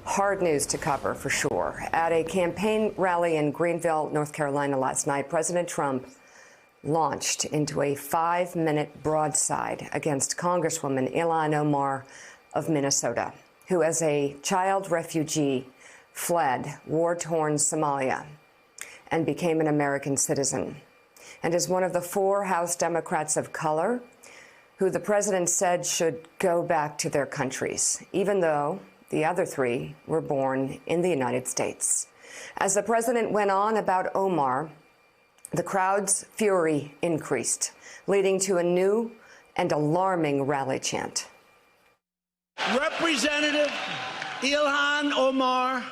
Hard news to cover, for sure. At a campaign rally in Greenville, North Carolina last night, President Trump launched into a 5-minute broadside against Congresswoman Ilhan Omar of Minnesota, who as a child refugee fled war-torn Somalia and became an American citizen, and is one of the 4 House Democrats of color who the president said should go back to their countries, even though the other 3 were born in the United States. As the president went on about Omar, the crowd's fury increased, leading to a new and alarming rally chant. Representative Ilhan Omar.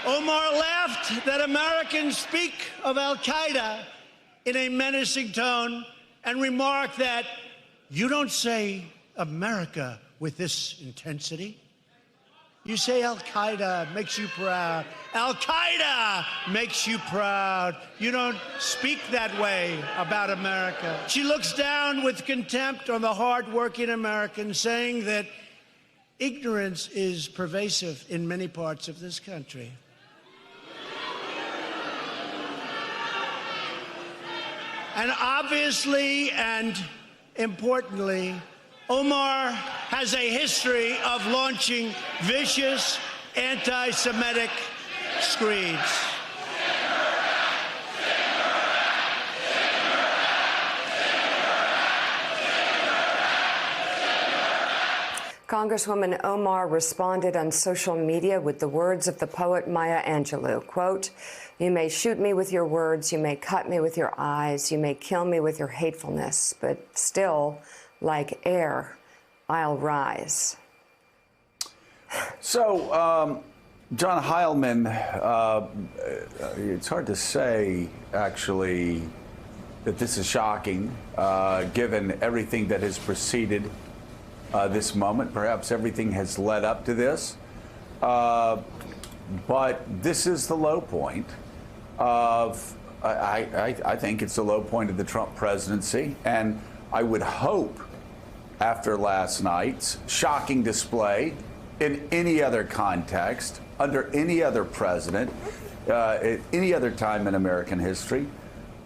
Omar laughed that Americans speak of al-Qaeda in a menacing tone and remarked that you don't say America with this intensity. You say al-Qaeda makes you proud. Al-Qaeda makes you proud. You don't speak that way about America. She looks down with contempt on the hard-working Americans, saying that ignorance is pervasive in many parts of this country. And obviously and importantly, Omar has a history of launching vicious anti-Semitic screeds. Congresswoman Omar responded on social media with the words of the poet Maya Angelou, quote, "You may shoot me with your words, you may cut me with your eyes, you may kill me with your hatefulness, but still, like air, I'll rise." So, John Heilemann, it's hard to say, actually, that this is shocking, given everything that has preceded this moment. Perhaps everything has led up to this. But this is the low point of, I think it's the low point of the Trump presidency. And I would hope, after last night's shocking display in any other context, under any other president, at any other time in American history,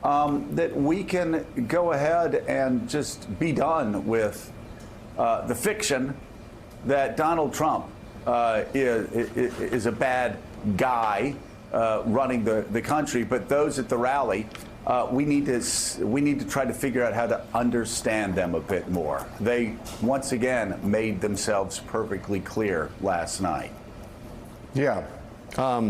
that we can go ahead and just be done with the fiction that Donald Trump is a bad guy running the country. But those at the rally, we need to try to figure out how to understand them a bit more. They once again made themselves perfectly clear last night. Yeah. I've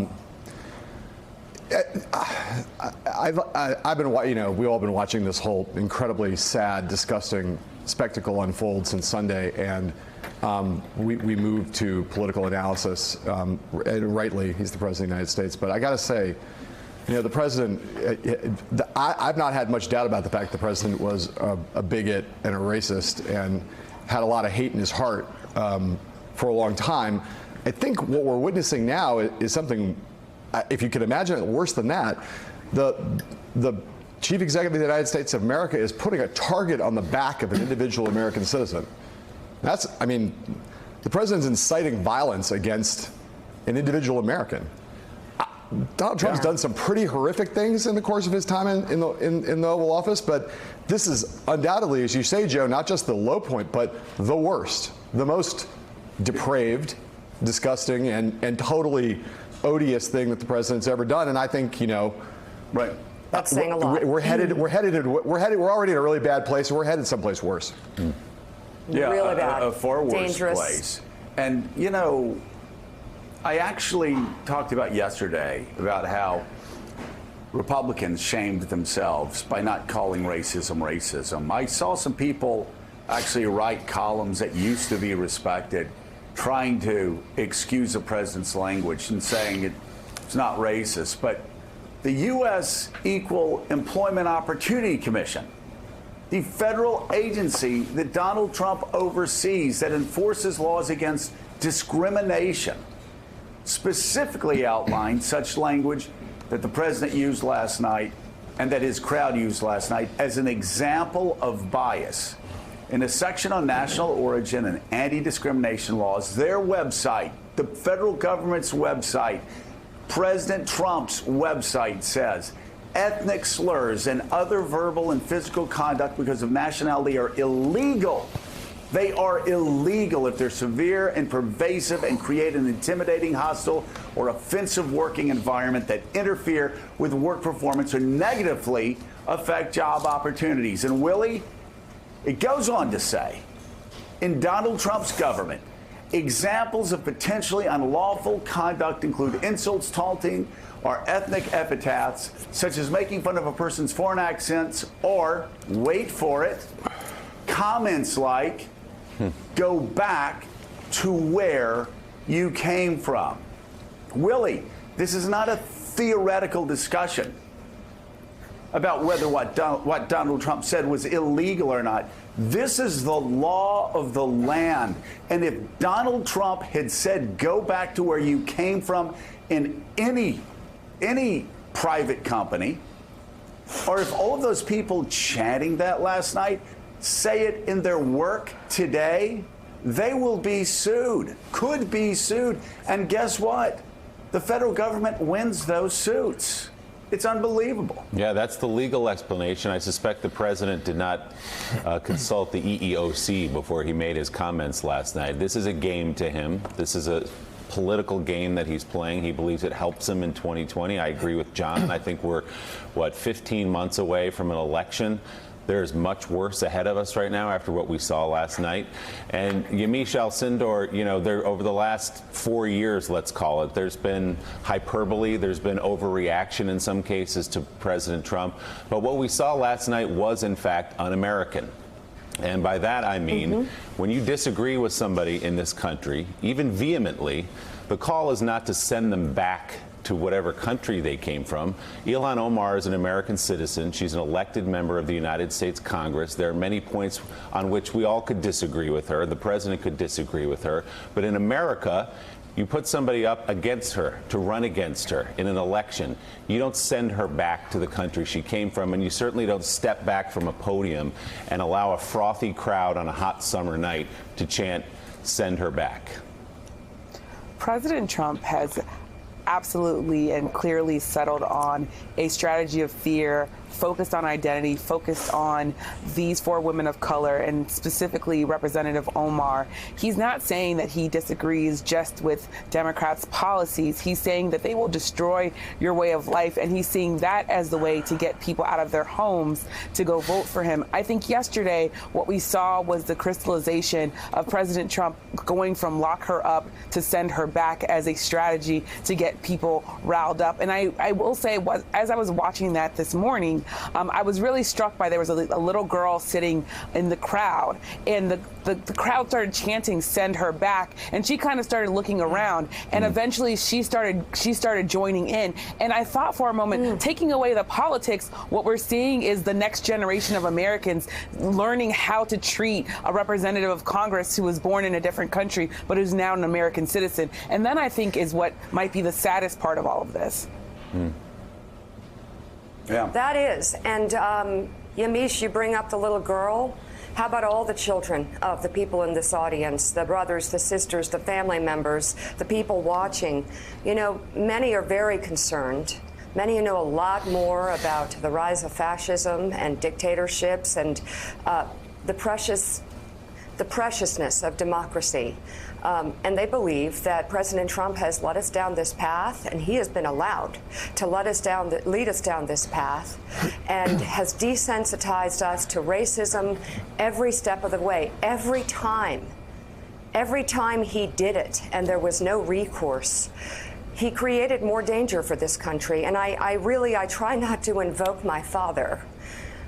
been, we've all been watching this whole incredibly sad, disgusting spectacle unfold since Sunday, and we moved to political analysis. And rightly, he's the president of the United States. But I got to say, the president, I've not had much doubt about the fact the president was a bigot and a racist and had a lot of hate in his heart for a long time. I think what we're witnessing now is something, if you could imagine it worse than that, the Chief Executive of the United States of America is putting a target on the back of an individual American citizen. The president's inciting violence against an individual American. Donald Trump's done some pretty horrific things in the course of his time in the Oval Office, but this is undoubtedly, as you say, Joe, not just the low point, but the worst, the most depraved, disgusting, and totally odious thing that the president's ever done. And I think, right. That's saying a lot. We're already in a really bad place, and we're headed someplace worse. Yeah, really bad. A far worse Dangerous place. And I actually talked about yesterday about how Republicans shamed themselves by not calling racism racism. I saw some people actually write columns that used to be respected, trying to excuse the president's language and saying it's not racist. But the U.S. Equal Employment Opportunity Commission, the federal agency that Donald Trump oversees that enforces laws against discrimination, specifically outlined such language that the president used last night and that his crowd used last night as an example of bias in a section on national origin and anti-discrimination laws, their website, the federal government's website, President Trump's website says ethnic slurs and other verbal and physical conduct because of nationality are illegal. They are illegal if they're severe and pervasive and create an intimidating, hostile, or offensive working environment that interfere with work performance or negatively affect job opportunities. And Willie, it goes on to say, in Donald Trump's government, examples of potentially unlawful conduct include insults, taunting, or ethnic epithets, such as making fun of a person's foreign accents or, wait for it, comments like, go back to where you came from. Willie, this is not a theoretical discussion about whether what Donald Trump said was illegal or not. This is the law of the land. And if Donald Trump had said, go back to where you came from in any private company, or if all of those people chanting that last night say it in their work today, they will be sued, could be sued. And guess what? The federal government wins those suits. It's unbelievable. Yeah, that's the legal explanation. I suspect the president did not consult the EEOC before he made his comments last night. This is a game to him. This is a political game that he's playing. He believes it helps him in 2020. I agree with John. I think we're, 15 months away from an election. There's much worse ahead of us right now after what we saw last night. And Yamiche Alcindor, there over the last 4 years, let's call it, there's been hyperbole, there's been overreaction in some cases to President Trump. But what we saw last night was, in fact, un-American. And by that, I mean, when you disagree with somebody in this country, even vehemently, the call is not to send them back to whatever country they came from. Ilhan Omar is an American citizen. She's an elected member of the United States Congress. There are many points on which we all could disagree with her. The president could disagree with her. But in America, you put somebody up against her, to run against her in an election. You don't send her back to the country she came from, and you certainly don't step back from a podium and allow a frothy crowd on a hot summer night to chant, "Send her back." President Trump has absolutely and clearly settled on a strategy of fear, focused on identity, focused on these 4 women of color, and specifically Representative Omar. He's not saying that he disagrees just with Democrats' policies. He's saying that they will destroy your way of life, and he's seeing that as the way to get people out of their homes to go vote for him. I think yesterday what we saw was the crystallization of President Trump going from lock her up to send her back as a strategy to get people riled up. And I will say, as I was watching that this morning, I was really struck by, there was a little girl sitting in the crowd, and the crowd started chanting, "Send her back," and she kind of started looking around, and eventually she started joining in. And I thought for a moment, taking away the politics, what we're seeing is the next generation of Americans learning how to treat a representative of Congress who was born in a different country but who's now an American citizen. And then I think is what might be the saddest part of all of this. Yeah. That is. And Yamiche, you bring up the little girl. How about all the children of the people in this audience, the brothers, the sisters, the family members, the people watching? Many are very concerned. Many know a lot more about the rise of fascism and dictatorships and the preciousness of democracy. And they believe that President Trump has led us down this path, and he has been allowed to lead us down this path, and has desensitized us to racism every step of the way. Every time he did it, and there was no recourse, he created more danger for this country. And I try not to invoke my father,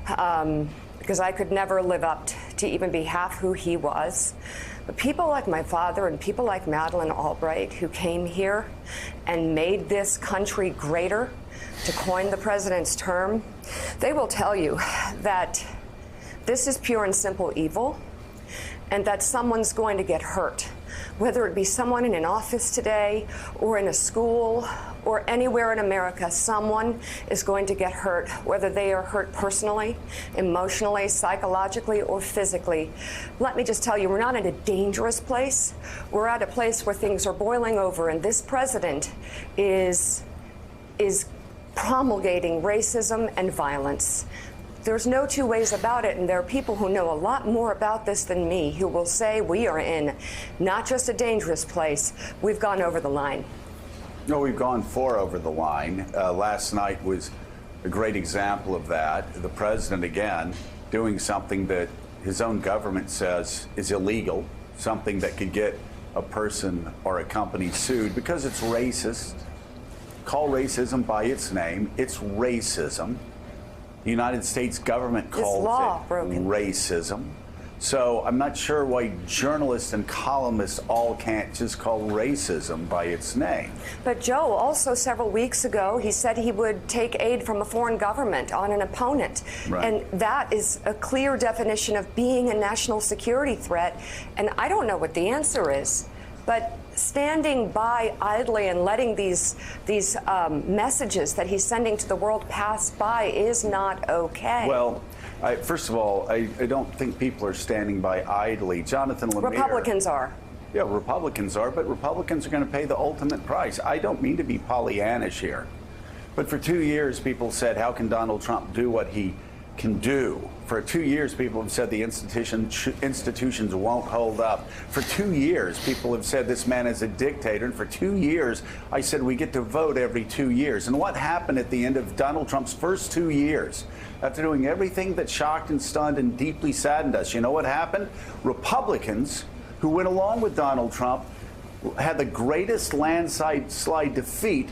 because I could never live up to even be half who he was. But people like my father and people like Madeleine Albright, who came here and made this country greater, to coin the president's term, they will tell you that this is pure and simple evil, and that someone's going to get hurt Whether it be someone in an office today or in a school or anywhere in America, someone is going to get hurt, whether they are hurt personally, emotionally, psychologically, or physically. Let me just tell you, we're not in a dangerous place. We're at a place where things are boiling over, and this president is promulgating racism and violence. There's no two ways about it, and there are people who know a lot more about this than me who will say we are in not just a dangerous place, we've gone over the line. No, we've gone far over the line. Last night was a great example of that. The president, again, doing something that his own government says is illegal, something that could get a person or a company sued because it's racist. Call racism by its name. It's racism. The United States government calls it racism. So I'm not sure why journalists and columnists all can't just call racism by its name. But Joe, also several weeks ago, he said he would take aid from a foreign government on an opponent. Right. And that is a clear definition of being a national security threat. And I don't know what the answer is, but standing by idly and letting these messages that he's sending to the world pass by is not okay. Well, first of all, I don't think people are standing by idly. Jonathan Lemire. Republicans are. Yeah, Republicans are, but Republicans are going to pay the ultimate price. I don't mean to be Pollyannish here, but for 2 years, people said, how can Donald Trump do what he can do? For 2 years, people have said the institutions won't hold up. For 2 years, people have said this man is a dictator. And for 2 years, I said we get to vote every 2 years. And what happened at the end of Donald Trump's first 2 years? After doing everything that shocked and stunned and deeply saddened us, you know what happened? Republicans who went along with Donald Trump had the greatest landslide defeat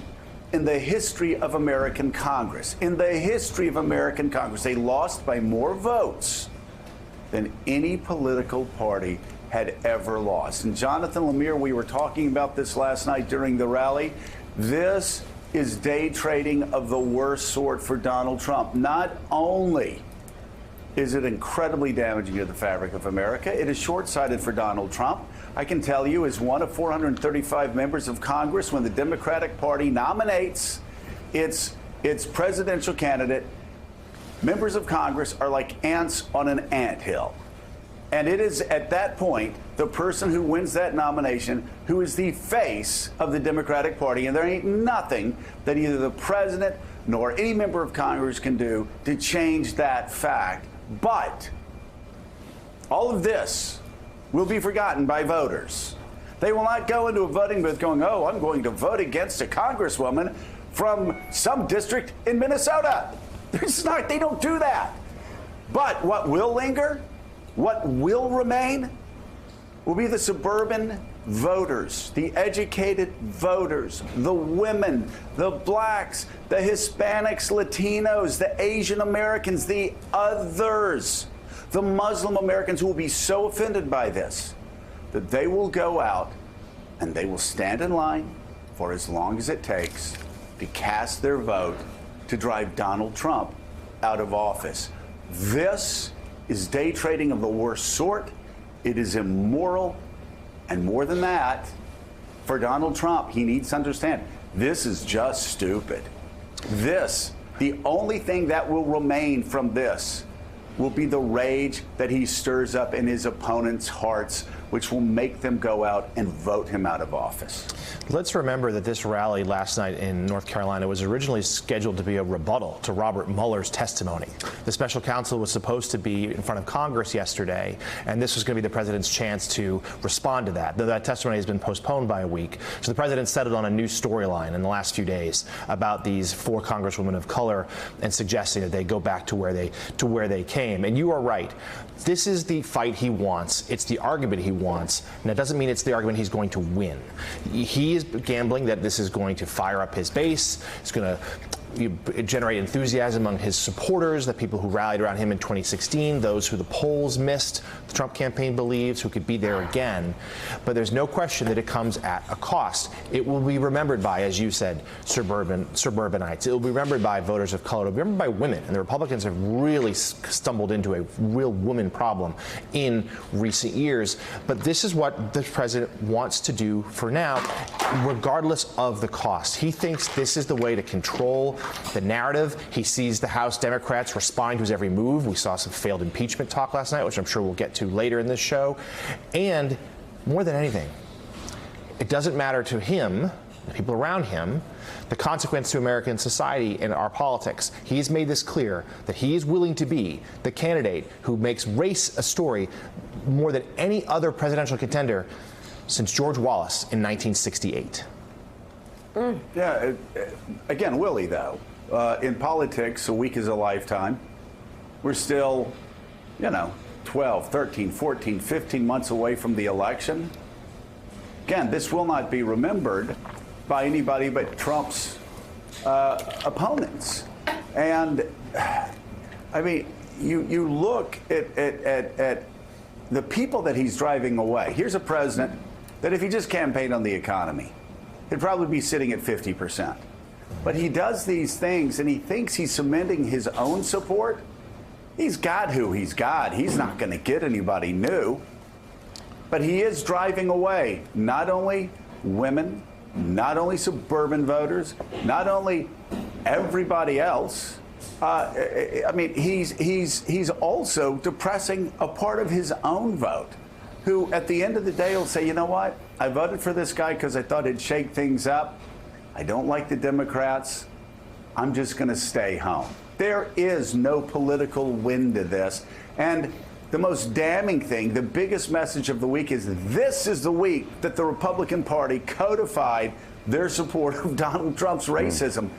in the history of American Congress. In the history of American Congress, they lost by more votes than any political party had ever lost. And Jonathan Lemire, we were talking about this last night during the rally. This is day trading of the worst sort for Donald Trump. Not only is it incredibly damaging to the fabric of America, it is short-sighted for Donald Trump. I can tell you, as one of 435 members of Congress, when the Democratic Party nominates its presidential candidate, members of Congress are like ants on an anthill. And it is at that point the person who wins that nomination who is the face of the Democratic Party. And there ain't nothing that either the president nor any member of Congress can do to change that fact. But all of this will be forgotten by voters. They will not go into a voting booth going, oh, I'm going to vote against a congresswoman from some district in Minnesota. They don't do that. But what will linger, what will remain, will be the suburban voters, the educated voters, the women, the blacks, the Hispanics, Latinos, the Asian Americans, the others, the Muslim Americans who will be so offended by this that they will go out and they will stand in line for as long as it takes to cast their vote to drive Donald Trump out of office. This is day trading of the worst sort. It is immoral. And more than that, for Donald Trump, he needs to understand this is just stupid. The only thing that will remain from this will be the rage that he stirs up in his opponents' hearts, which will make them go out and vote him out of office. Let's remember that this rally last night in North Carolina was originally scheduled to be a rebuttal to Robert Mueller's testimony. The special counsel was supposed to be in front of Congress yesterday, and this was going to be the president's chance to respond to that. Though that testimony has been postponed by a week. So the president settled on a new storyline in the last few days about these 4 congresswomen of color and suggesting that they go back to where they came. And you are right. This is the fight he wants. It's the argument he wants. And that doesn't mean it's the argument he's going to win. He is gambling that this is going to fire up his base. It's going to generate enthusiasm among his supporters, the people who rallied around him in 2016, those who the polls missed, the Trump campaign believes, who could be there again. But there's no question that it comes at a cost. It will be remembered by, as you said, suburbanites. It will be remembered by voters of color. It will be remembered by women. And the Republicans have really stumbled into a real woman problem in recent years. But this is what the president wants to do for now, regardless of the cost. He thinks this is the way to control the narrative. He sees the House Democrats responding to his every move. We saw some failed impeachment talk last night, which I'm sure we'll get to later in this show. And more than anything, it doesn't matter to him, the people around him, the consequence to American society and our politics. He's made this clear that he is willing to be the candidate who makes race a story more than any other presidential contender since George Wallace in 1968. Yeah, again, Willie, though, in politics, a week is a lifetime. We're still, 12, 13, 14, 15 months away from the election. Again, this will not be remembered by anybody but Trump's opponents. And, I mean, you look at the people that he's driving away. Here's a president that if he just campaigned on the economy, he'd probably be sitting at 50%. But he does these things and he thinks he's cementing his own support. He's got who he's got. He's not going to get anybody new. But he is driving away not only women, not only suburban voters, not only everybody else. I mean, he's also depressing a part of his own vote, who at the end of the day will say, you know what? I voted for this guy because I thought it'd shake things up. I don't like the Democrats. I'm just going to stay home. There is no political win to this. And the most damning thing, the biggest message of the week is this is the week that the Republican Party codified their support of Donald Trump's racism.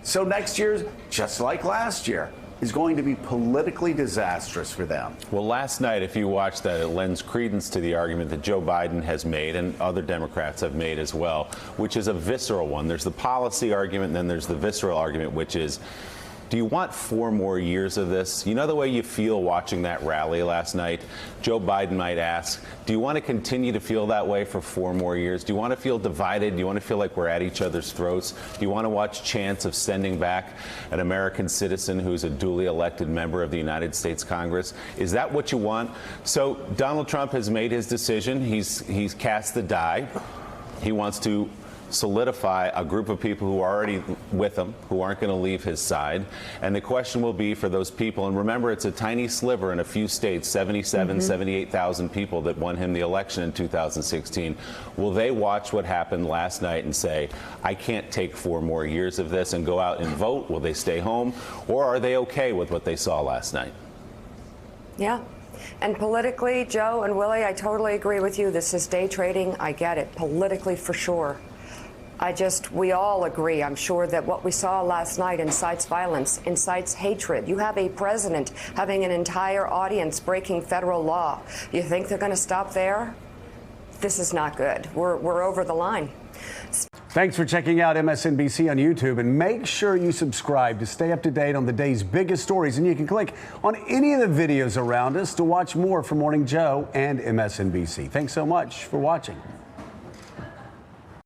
So next year, just like last year, is going to be politically disastrous for them. Well, last night, if you watched that, it lends credence to the argument that Joe Biden has made and other Democrats have made as well, which is a visceral one. There's the policy argument, and then there's the visceral argument, which is, do you want 4 more years of this? You know the way you feel watching that rally last night? Joe Biden might ask, do you want to continue to feel that way for 4 more years? Do you want to feel divided? Do you want to feel like we're at each other's throats? Do you want to watch chance of sending back an American citizen who's a duly elected member of the United States Congress? Is that what you want? So Donald Trump has made his decision. He's cast the die. He wants to solidify a group of people who are already with him, who aren't going to leave his side. And the question will be for those people, and remember, it's a tiny sliver in a few states, 78,000 people that won him the election in 2016. Will they watch what happened last night and say, I can't take 4 more years of this and go out and vote? Will they stay home? Or are they okay with what they saw last night? Yeah. And politically, Joe and Willie, I totally agree with you. This is day trading. I get it. Politically, for sure. We all agree, I'm sure, that what we saw last night incites violence, incites hatred. You have a president having an entire audience breaking federal law. You think they're going to stop there? This is not good. We're over the line. Thanks for checking out MSNBC on YouTube, and make sure you subscribe to stay up to date on the day's biggest stories. And you can click on any of the videos around us to watch more from Morning Joe and MSNBC. Thanks so much for watching.